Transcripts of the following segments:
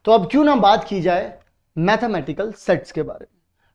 तो अब क्यों ना बात की जाए मैथमेटिकल सेट्स के बारे में।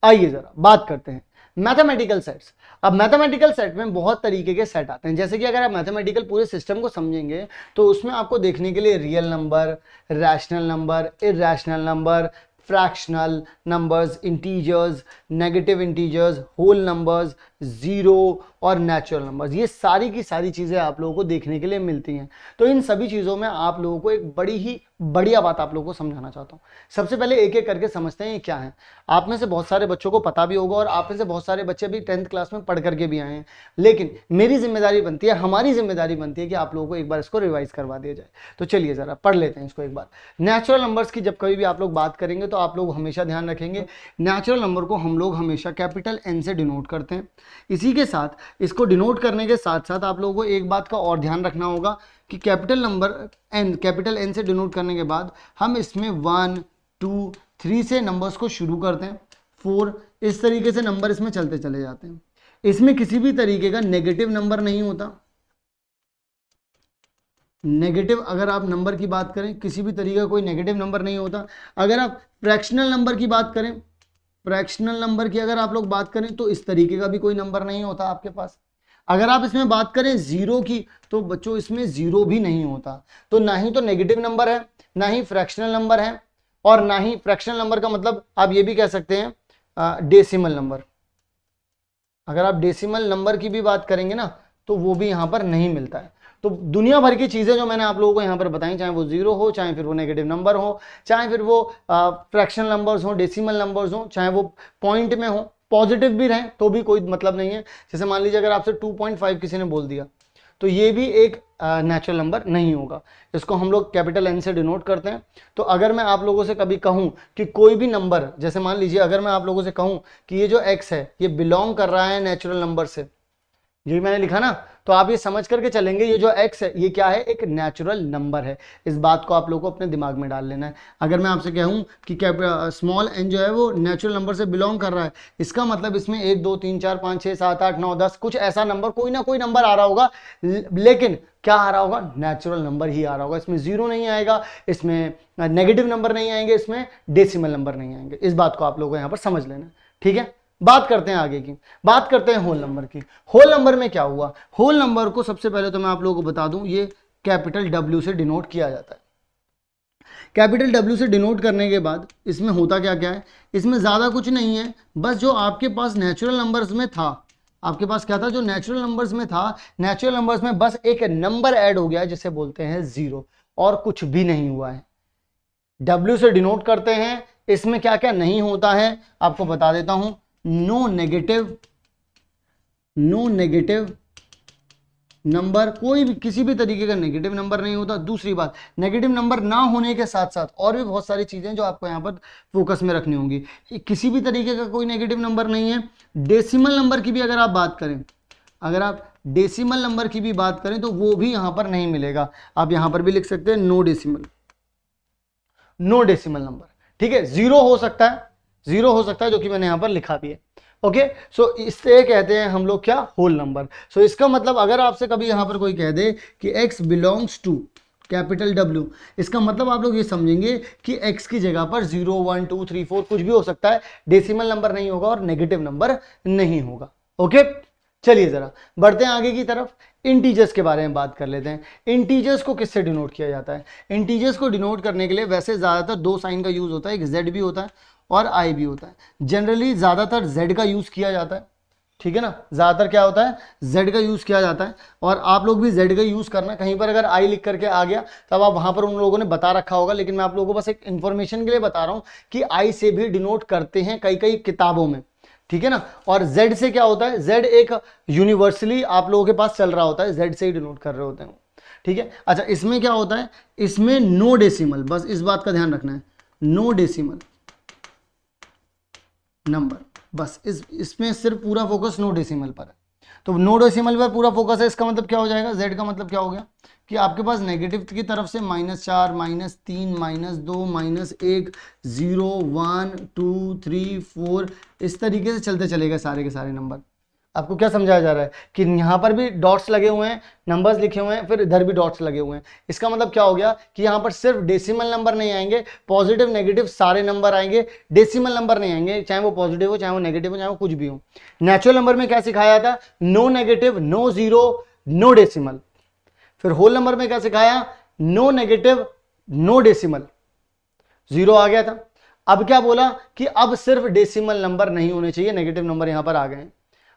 आइए जरा बात करते हैं मैथमेटिकल सेट्स। अब मैथमेटिकल सेट में बहुत तरीके के सेट आते हैं, जैसे कि अगर आप मैथमेटिकल पूरे सिस्टम को समझेंगे तो उसमें आपको देखने के लिए real number, rational number, irrational number, fractional numbers, integers, negative integers, whole numbers, zero और नेचुरल नंबर्स, ये सारी की सारी चीजें आप लोगों को देखने के लिए मिलती हैं। तो इन सभी चीजों में आप लोगों को एक बड़ी ही बढ़िया बात आप लोगों को समझाना चाहता हूं। सबसे पहले एक एक करके समझते हैं ये क्या है। आप में से बहुत सारे बच्चों को पता भी होगा और आप में से बहुत सारे बच्चे भी 10th क्लास में पढ़ करके भी आए हैं, लेकिन मेरी जिम्मेदारी बनती है, हमारी जिम्मेदारी बनती है कि आप लोगों को एक बार इसको रिवाइज करवा दिया जाए। तो चलिए जरा पढ़ लेते हैं इसको एक बार। नेचुरल नंबर्स की जब कभी भी आप लोग बात करेंगे तो आप लोग हमेशा ध्यान रखेंगे, नेचुरल नंबर को हम लोग हमेशा कैपिटल N से डिनोट करते हैं। इसी के साथ इसको डिनोट करने के साथ साथ आप लोगों को एक बात का और ध्यान रखना होगा कि कैपिटल N से डिनोट करने के बाद हम इसमें 1, 2, 3 से नंबर्स को शुरू करते हैं, 4, इस तरीके से नंबर इसमें चलते चले जाते हैं। इसमें किसी भी तरीके का नेगेटिव नंबर नहीं होता। नेगेटिव अगर आप नंबर की बात करें, किसी भी तरीके का कोई नेगेटिव नंबर नहीं होता। अगर आप फ्रैक्शनल नंबर की बात करें, फ्रैक्शनल नंबर की अगर आप लोग बात करें तो इस तरीके का भी कोई नंबर नहीं होता आपके पास। अगर आप इसमें बात करें जीरो की तो बच्चों इसमें जीरो भी नहीं होता। तो ना ही तो नेगेटिव नंबर है, ना ही फ्रैक्शनल नंबर है, और ना ही फ्रैक्शनल नंबर का मतलब आप ये भी कह सकते हैं डेसिमल नंबर। अगर आप डेसिमल नंबर की भी बात करेंगे ना तो वो भी यहाँ पर नहीं मिलता है। तो दुनिया भर की चीजें जो मैंने आप लोगों को यहाँ पर बताई, चाहे वो जीरो हो, चाहे फिर वो नेगेटिव नंबर हो, चाहे फिर वो फ्रैक्शनल नंबर्स हो, डेसिमल नंबर्स हो, चाहे वो पॉइंट में हो, पॉजिटिव भी रहें तो भी कोई मतलब नहीं है। जैसे मान लीजिए अगर आपसे 2.5 किसी ने बोल दिया तो ये भी एक नेचुरल नंबर नहीं होगा। इसको हम लोग कैपिटल N से डिनोट करते हैं। तो अगर मैं आप लोगों से कभी कहूं कि कोई भी नंबर, जैसे मान लीजिए अगर मैं आप लोगों से कहूं कि ये जो x है ये बिलोंग कर रहा है नेचुरल नंबर से, ये मैंने लिखा ना, तो आप ये समझ करके चलेंगे ये जो x है ये क्या है, एक नेचुरल नंबर है। इस बात को आप लोगों को अपने दिमाग में डाल लेना है। अगर मैं आपसे कहूं कि स्मॉल n जो है वो नेचुरल नंबर से बिलोंग कर रहा है, इसका मतलब इसमें 1, 2, 3, 4, 5, 6, 7, 8, 9, 10 कुछ ऐसा नंबर, कोई ना कोई नंबर आ रहा होगा, लेकिन क्या आ रहा होगा, नेचुरल नंबर ही आ रहा होगा। इसमें जीरो नहीं आएगा, इसमें नेगेटिव नंबर नहीं आएंगे, इसमें डेसिमल नंबर नहीं आएंगे। इस बात को आप लोगों को यहाँ पर समझ लेना, ठीक है। बात करते हैं आगे की, बात करते हैं होल नंबर की। होल नंबर में क्या हुआ, होल नंबर को सबसे पहले तो मैं आप लोगों को बता दूं ये कैपिटल W से डिनोट किया जाता है। कैपिटल W से डिनोट करने के बाद इसमें होता क्या क्या है, इसमें ज्यादा कुछ नहीं है, बस जो आपके पास नेचुरल नंबर्स में था, आपके पास क्या था, जो नेचुरल नंबर्स में था, नेचुरल नंबर्स में बस एक नंबर ऐड हो गया जिसे बोलते हैं जीरो, और कुछ भी नहीं हुआ है। W से डिनोट करते हैं, इसमें क्या क्या नहीं होता है आपको बता देता हूं। नो नेगेटिव नंबर, कोई भी किसी भी तरीके का नेगेटिव नंबर नहीं होता। दूसरी बात, नेगेटिव नंबर ना होने के साथ साथ और भी बहुत सारी चीजें जो आपको यहाँ पर फोकस में रखनी होंगी। किसी भी तरीके का कोई नेगेटिव नंबर नहीं है। डेसिमल नंबर की भी अगर आप बात करें, अगर आप डेसिमल नंबर की भी बात करें तो वो भी यहाँ पर नहीं मिलेगा। आप यहाँ पर भी लिख सकते हैं नो डेसिमल नंबर, ठीक है। जीरो हो सकता है, जो कि मैंने यहाँ पर लिखा भी है। ओके, सो इससे कहते हैं हम लोग क्या, होल नंबर। सो इसका मतलब अगर आपसे कभी यहाँ पर कोई कह दे कि x belongs to capital W, इसका मतलब आप लोग ये समझेंगे कि x की जगह पर 0, 1, 2, 3, 4 कुछ भी हो सकता है, डेसिमल नंबर नहीं होगा और नेगेटिव नंबर नहीं होगा। ओके, चलिए जरा बढ़ते हैं आगे की तरफ। इंटीजर्स के बारे में बात कर लेते हैं। इंटीजर्स को किससे डिनोट किया जाता है? इंटीजर्स को डिनोट करने के लिए वैसे ज्यादातर दो साइन का यूज होता है, एक z भी होता है और I भी होता है। जनरली ज्यादातर z का यूज किया जाता है, ठीक है ना। ज्यादातर क्या होता है, z का यूज किया जाता है, और आप लोग भी z का यूज करना। कहीं पर अगर I लिख करके आ गया तब आप वहां पर उन लोगों ने बता रखा होगा, लेकिन मैं आप लोगों को बस एक इंफॉर्मेशन के लिए बता रहा हूं कि I से भी डिनोट करते हैं कई कई किताबों में, ठीक है ना। और z से क्या होता है, z एक यूनिवर्सली आप लोगों के पास चल रहा होता है, z से ही डिनोट कर रहे होते हैं, ठीक है। अच्छा, इसमें क्या होता है, इसमें नो डेसिमल, बस इस बात का ध्यान रखना है, नो डेसिमल नंबर, बस इसमें सिर्फ पूरा फोकस नो डेसिमल पर है। तो नो डेसिमल पर पूरा फोकस है, इसका मतलब क्या हो जाएगा, z का मतलब क्या हो गया कि आपके पास नेगेटिव की तरफ से -4, -3, -2, -1, 0, 1, 2, 3, 4 इस तरीके से चलते चलेगा सारे के सारे नंबर। आपको क्या समझाया जा रहा है कि यहाँ पर भी डॉट्स लगे हुए हैं, नंबर्स लिखे हुए हैं, फिर इधर भी डॉट्स लगे हुए हैं। इसका मतलब क्या हो गया कि यहाँ पर सिर्फ डेसिमल नंबर नहीं आएंगे, पॉजिटिव नेगेटिव सारे नंबर आएंगे, डेसिमल नंबर नहीं आएंगे, चाहे वो पॉजिटिव हो, चाहे वो नेगेटिव हो, चाहे वो कुछ भी हो। नेचुरल नंबर में क्या सिखाया था? No negative, no zero, no decimal. फिर होल नंबर में क्या सिखाया? No negative, no decimal, zero आ गया था। अब क्या बोला कि अब सिर्फ डेसिमल नंबर नहीं होने चाहिए, नेगेटिव नंबर यहां पर आ गए।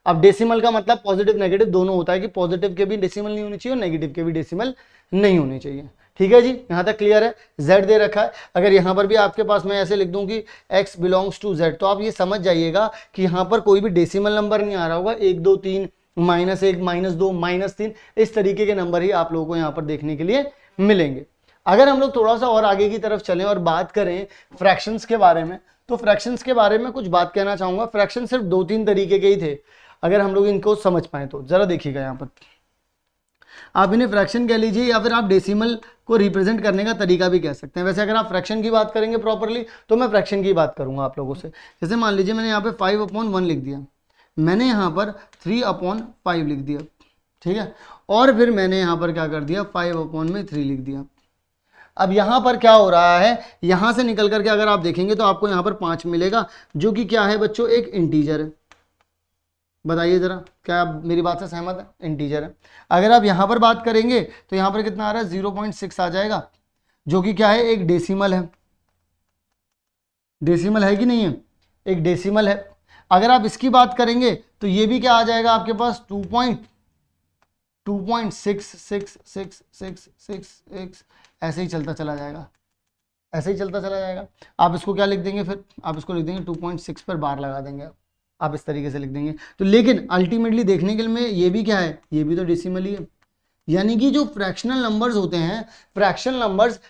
अब डेसिमल का मतलब पॉजिटिव नेगेटिव दोनों होता है कि पॉजिटिव के भी डेसिमल नहीं होनी चाहिए और नेगेटिव के भी डेसिमल नहीं होनी चाहिए। ठीक है जी, यहां तक क्लियर है? z दे रखा है। अगर यहां पर भी आपके पास मैं ऐसे लिख दूं कि x बिलोंग्स टू z, तो आप ये समझ जाइएगा कि यहां पर कोई भी डेसिमल नंबर नहीं आ रहा होगा। 1 2 3 -1 -2 -3 इस तरीके के नंबर ही आप लोगों को यहां पर देखने के लिए मिलेंगे। अगर हम लोग थोड़ा सा और आगे की तरफ चलें और बात करें फ्रैक्शंस के बारे में, तो फ्रैक्शंस के बारे में कुछ बात कहना चाहूंगा। फ्रैक्शन सिर्फ 2-3 तरीके के ही थे, अगर हम लोग इनको समझ पाए तो। जरा देखिएगा यहाँ पर, आप इन्हें फ्रैक्शन कह लीजिए या फिर आप डेसिमल को रिप्रेजेंट करने का तरीका भी कह सकते हैं। वैसे अगर आप फ्रैक्शन की बात करेंगे प्रॉपरली तो मैं फ्रैक्शन की बात करूंगा आप लोगों से। जैसे मान लीजिए मैंने यहाँ पे 5/1 लिख दिया, मैंने यहाँ पर 3/5 लिख दिया, ठीक है, और फिर मैंने यहाँ पर क्या कर दिया, 5/3 लिख दिया। अब यहां पर क्या हो रहा है, यहां से निकल करके अगर आप देखेंगे तो आपको यहां पर 5 मिलेगा, जो कि क्या है बच्चों, एक इंटीजर है। बताइए जरा, क्या आप मेरी बात से सहमत है? इंटीजर है। अगर आप यहां पर बात करेंगे तो यहां पर कितना आ रहा है, 0.6 आ जाएगा, जो कि क्या है, एक डेसिमल है। डेसिमल है कि नहीं है? एक डेसिमल है। अगर आप इसकी बात करेंगे तो ये भी क्या आ जाएगा आपके पास, 2.666666 ऐसे ही चलता चला जाएगा, ऐसे ही चलता चला जाएगा। आप इसको क्या लिख देंगे, फिर आप इसको लिख देंगे 2.6 पर बार लगा देंगे, आप इस तरीके से लिख देंगे। तो लेकिन अल्टीमेटली देखने के लिए ये भी क्या है, ये भी तो डेसिमल ही है। यानी कि जो फ्रैक्शनल नंबर्स होते हैं, फ्रैक्शनल नंबर्स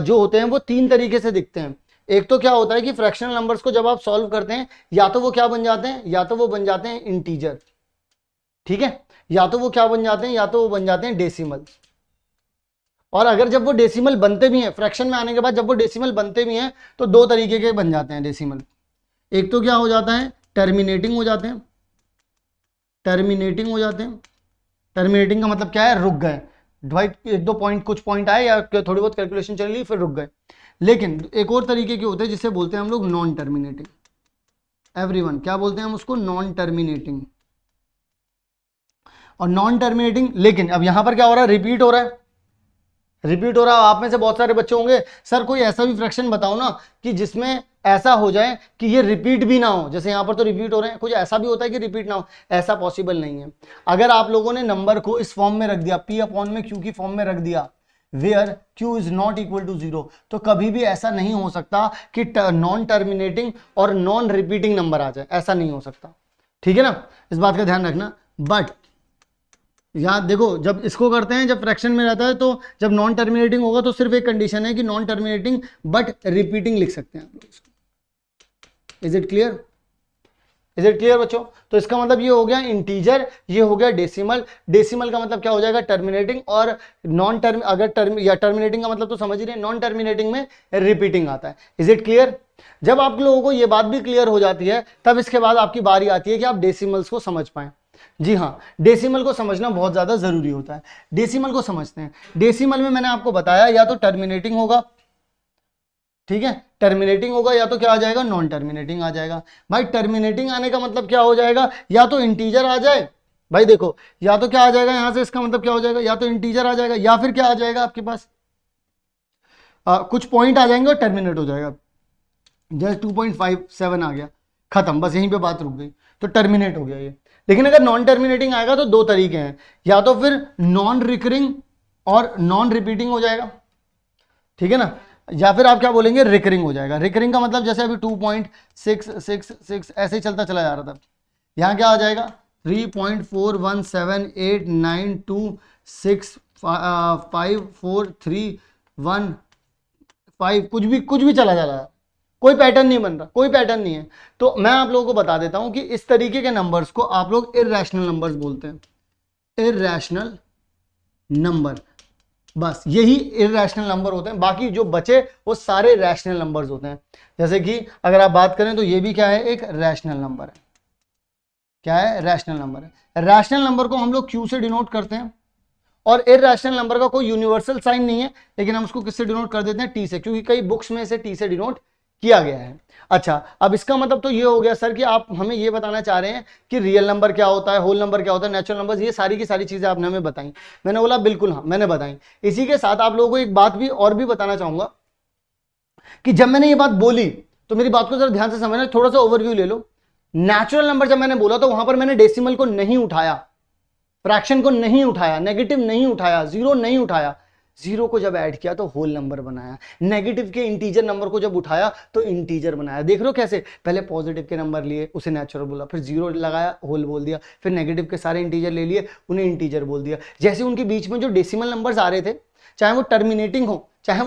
जो होते हैं वो 3 तरीके से दिखते हैं। एक तो क्या होता है कि फ्रैक्शनल नंबर्स को जब आप सॉल्व करते हैं, या तो वो क्या बन जाते हैं, या तो वो बन जाते हैं इंटीजर, ठीक है, या तो वो क्या बन जाते हैं, या तो वो बन जाते हैं डेसिमल। और अगर जब वो डेसिमल बनते भी हैं, फ्रैक्शन में आने के बाद जब वो डेसिमल बनते भी हैं, तो 2 तरीके के बन जाते हैं डेसिमल। एक तो क्या हो जाता है, टर्मिनेटिंग हो जाते हैं, टर्मिनेटिंग हो जाते हैं। टर्मिनेटिंग का मतलब क्या है, रुक गए भाई, 1-2 पॉइंट, कुछ पॉइंट आए या थोड़ी बहुत कैलकुलेशन चल ली फिर रुक गए। लेकिन एक और तरीके के होते हैं जिसे बोलते हैं हम लोग नॉन टर्मिनेटिंग। एवरीवन क्या बोलते हैं हम उसको, नॉन टर्मिनेटिंग। और नॉन टर्मिनेटिंग, लेकिन अब यहां पर क्या हो रहा है, रिपीट हो रहा है, रिपीट हो रहा है। आप में से बहुत सारे बच्चे होंगे, सर कोई ऐसा भी फ्रैक्शन बताओ ना कि जिसमें ऐसा हो जाए कि ये रिपीट भी ना हो। जैसे यहां पर तो रिपीट हो रहे हैं, कुछ ऐसा भी होता है कि रिपीट ना हो, ऐसा पॉसिबल नहीं है। अगर आप लोगों ने नंबर को इस फॉर्म में रख दिया, P/Q की फॉर्म में रख दिया, where Q is not equal to 0, तो कभी भी ऐसा नहीं हो सकता कि नॉन टर्मिनेटिंग और नॉन रिपीटिंग नंबर आ जाए, ऐसा नहीं हो सकता, ठीक है ना, इस बात का ध्यान रखना। बट याद देखो, जब इसको करते हैं, जब फ्रैक्शन में रहता है, तो जब नॉन टर्मिनेटिंग होगा तो सिर्फ एक कंडीशन है कि नॉन टर्मिनेटिंग बट रिपीटिंग लिख सकते हैं आप लोग इसको। Is it clear? Is it clear बच्चों? तो इसका मतलब ये हो गया इंटीजर, ये हो गया डेसिमल। डेसिमल का मतलब क्या हो जाएगा, टर्मिनेटिंग, और नॉन टर्म, अगर टर्म या टर्मिनेटिंग का मतलब तो समझ ही रहे, नॉन टर्मिनेटिंग में रिपीटिंग आता है। Is it clear? जब आप लोगों को ये बात भी क्लियर हो जाती है, तब इसके बाद आपकी बारी आती है कि आप डेसिमल्स को समझ पाएं। जी हाँ, डेसिमल को समझना बहुत ज्यादा जरूरी होता है। डेसिमल को समझते हैं। डेसिमल में मैंने आपको बताया, या तो टर्मिनेटिंग होगा, ठीक है, टर्मिनेटिंग होगा, या तो क्या आ जाएगा, नॉन टर्मिनेटिंग आ जाएगा। भाई टर्मिनेटिंग आने का मतलब क्या हो जाएगा, या तो इंटीजर आ जाए, भाई देखो, या तो क्या आ जाएगा यहां से, इसका मतलब क्या हो जाएगा, या तो इंटीजर आ जाएगा, या फिर क्या आ जाएगा आपके पास, कुछ पॉइंट आ जाएंगे और टर्मिनेट हो जाएगा। जैसे 2.57 आ गया, खत्म, बस यहीं पे बात रुक गई, तो टर्मिनेट हो गया ये। लेकिन अगर नॉन टर्मिनेटिंग आएगा तो 2 तरीके हैं, या तो फिर नॉन रिकरिंग और नॉन रिपीटिंग हो जाएगा, ठीक है ना, या फिर आप क्या बोलेंगे, रिकरिंग हो जाएगा। रिकरिंग का मतलब जैसे अभी 2.666 ऐसे ही चलता चला जा रहा था, यहां क्या आ जाएगा, 3.4178926543115, कुछ भी चला जा रहा है, कोई पैटर्न नहीं बन रहा, कोई पैटर्न नहीं है। तो मैं आप लोगों को बता देता हूं कि इस तरीके के नंबर्स को आप लोग इर्रेशनल नंबर्स बोलते हैं। इर्रेशनल नंबर, बस यही इर्रेशनल नंबर होते हैं, बाकी जो बचे वो सारे रैशनल नंबर्स होते हैं। जैसे कि अगर आप बात करें तो ये भी क्या है, एक रैशनल नंबर है, क्या है, रैशनल नंबर है। रैशनल नंबर को हम लोग क्यू से डिनोट करते हैं, और इरैशनल नंबर का कोई यूनिवर्सल साइन नहीं है, लेकिन हम उसको किससे डिनोट कर देते हैं, टी से, क्योंकि कई बुक्स में से टी से डिनोट किया गया है। अच्छा, अब इसका मतलब तो ये हो गया सर कि आप हमें ये बताना चाह रहे हैं कि रियल नंबर क्या होता है, होल नंबर क्या होता है, नेचुरल नंबर्स, ये सारी की सारी चीजें आपने हमें बताई। मैंने बोला बिल्कुल हाँ, मैंने बताई। इसी के साथ आप लोगों को एक बात भी और भी बताना चाहूंगा कि जब मैंने ये बात बोली तो मेरी बात को जरा ध्यान से समझना, थोड़ा सा ओवरव्यू ले लो। नेचुरल नंबर जब मैंने बोला तो वहां पर मैंने डेसिमल को नहीं उठाया, फ्रैक्शन को नहीं उठाया, नेगेटिव नहीं उठाया, जीरो नहीं उठाया। जीरो को जब ऐड किया तो होल नंबर बनाया, नेगेटिव के इंटीजर नंबर को जब उठाया तो इंटीजर बनाया। देख रहे हो कैसे, पहले पॉजिटिव के नंबर लिए, उसे नेचुरल बोला, फिर जीरो लगाया, होल बोल दिया, फिर नेगेटिव के सारे इंटीजर ले लिए, उन्हें इंटीजर बोल दिया। जैसे उनके बीच में जो डेसिमल नंबर्स आ रहे थे, चाहे वो टर्मिनेटिंग हो, चाहे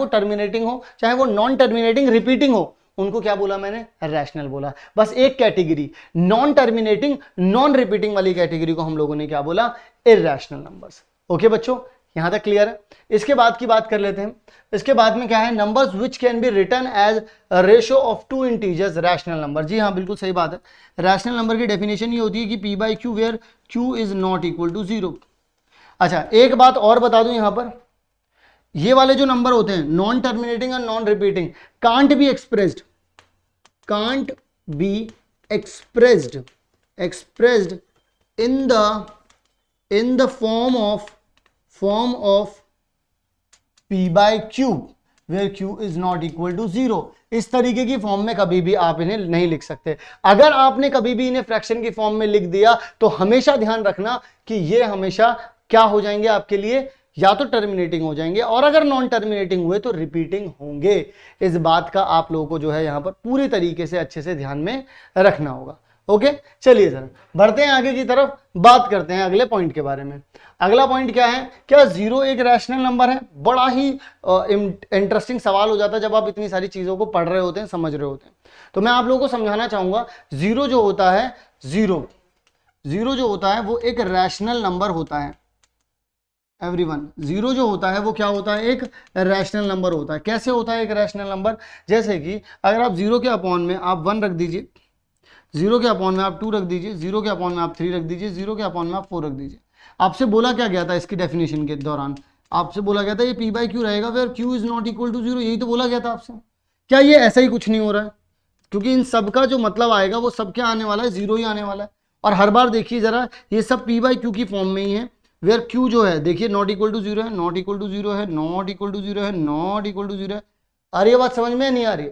वो नॉन टर्मिनेटिंग रिपीटिंग हो, उनको क्या बोला मैंने, रैशनल बोला। बस एक category non terminating non repeating वाली कैटेगरी को हम लोगों ने क्या बोला, इरैशनल नंबर्स। ओके बच्चों, यहां तक क्लियर है। इसके बाद की बात कर लेते हैं। इसके बाद में क्या है, numbers which can be written as ratio of two integers, rational number. जी हाँ, बिल्कुल सही बात है। रैशनल नंबर की डेफिनेशन ये होती है कि P by Q where Q is not equal to zero. अच्छा, एक बात और बता दूं यहां पर, ये वाले जो नंबर होते हैं नॉन टर्मिनेटिंग और non repeating, can't be expressed in the form of p by q where q is not equal to 0। इस तरीके की फॉर्म में कभी भी आप इन्हें नहीं लिख सकते। अगर आपने कभी भी इन्हें फ्रैक्शन की फॉर्म में लिख दिया तो हमेशा ध्यान रखना कि ये हमेशा क्या हो जाएंगे आपके लिए, या तो टर्मिनेटिंग हो जाएंगे, और अगर नॉन टर्मिनेटिंग हुए तो रिपीटिंग होंगे। इस बात का आप लोगों को जो है यहां पर पूरी तरीके से अच्छे से ध्यान में रखना होगा। ओके, चलिए सर बढ़ते हैं आगे की तरफ, बात करते हैं अगले पॉइंट के बारे में। अगला पॉइंट क्या है, क्या जीरो एक रैशनल नंबर है? बड़ा ही इंटरेस्टिंग सवाल हो जाता है जब आप इतनी सारी चीजों को पढ़ रहे होते हैं, समझ रहे होते हैं। तो मैं आप लोगों को समझाना चाहूंगा, जीरो जो होता है, जीरो जो होता है वो एक रैशनल नंबर होता है। एवरीवन, जीरो जो होता है वो क्या होता है, एक रैशनल नंबर होता है। कैसे होता है एक रैशनल नंबर? जैसे कि अगर आप जीरो के अपॉन में आप 1 रख दीजिए, जीरो के अपॉन में आप 2 रख दीजिए, जीरो के अपॉन में आप 3 रख दीजिए, जीरो के अपॉन में आप 4 रख दीजिए। आपसे बोला क्या गया था इसकी डेफिनेशन के दौरान? आपसे बोला गया था ये पी बाई क्यू रहेगा where Q is not equal to zero, यही तो बोला गया था आपसे। क्या ये ऐसा ही कुछ नहीं हो रहा है? क्योंकि इन सब का जो मतलब आएगा वो सब क्या आने वाला है, जीरो ही आने वाला है। और हर बार देखिए जरा, ये सब पी बाई क्यू की फॉर्म में ही है, वेयर क्यू जो है देखिए नॉट इक्वल टू जीरो है, नॉट इक्वल टू जीरो है, नॉट इक्वल टू जीरो है, नॉट इक्वल टू जीरो है। आ रही है बात समझ में? नहीं आ रही?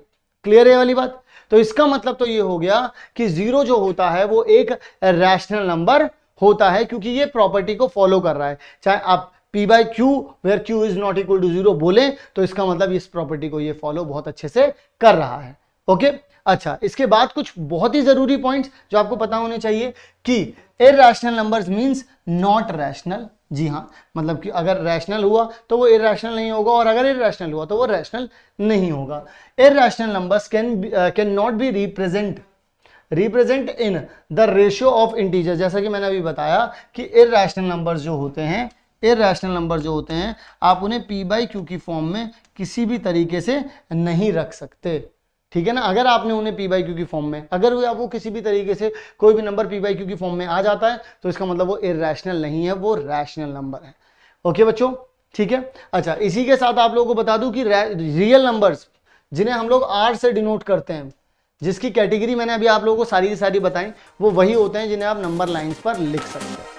क्लियर है ये वाली बात? तो इसका मतलब तो ये हो गया कि जीरो जो होता है वो एक रैशनल नंबर होता है, क्योंकि ये प्रॉपर्टी को फॉलो कर रहा है। चाहे आप P by Q where Q is not equal to zero बोले तो इसका मतलब इस प्रॉपर्टी को ये फॉलो बहुत अच्छे से कर रहा है। ओके, अच्छा, इसके बाद कुछ बहुत ही जरूरी पॉइंट्स जो आपको पता होने चाहिए कि irrational numbers means not rational. जी हाँ, मतलब कि अगर रैशनल हुआ तो वो इरैशनल नहीं होगा, और अगर इरैशनल हुआ तो वो रैशनल नहीं होगा। Irrational numbers can not be represent in the ratio of integer. जैसा कि मैंने अभी बताया कि इरैशनल नंबर्स जो होते हैं आप उन्हें पी बाई क्यू की फॉर्म में किसी भी तरीके से नहीं रख सकते। ठीक है ना? अगर आपने उन्हें पी बाई क्यू की फॉर्म में, अगर वो किसी भी तरीके से कोई भी नंबर पी बाई क्यू की फॉर्म में आ जाता है तो इसका मतलब वो इरैशनल नहीं है, वो रैशनल नंबर है। ओके बच्चों, ठीक है। अच्छा, इसी के साथ आप लोगों को बता दूं कि रियल नंबर्स जिन्हें हम लोग आर से डिनोट करते हैं, जिसकी कैटेगरी मैंने अभी आप लोगों को सारी बताई, वो वही होते हैं जिन्हें आप नंबर लाइंस पर लिख सकते हैं।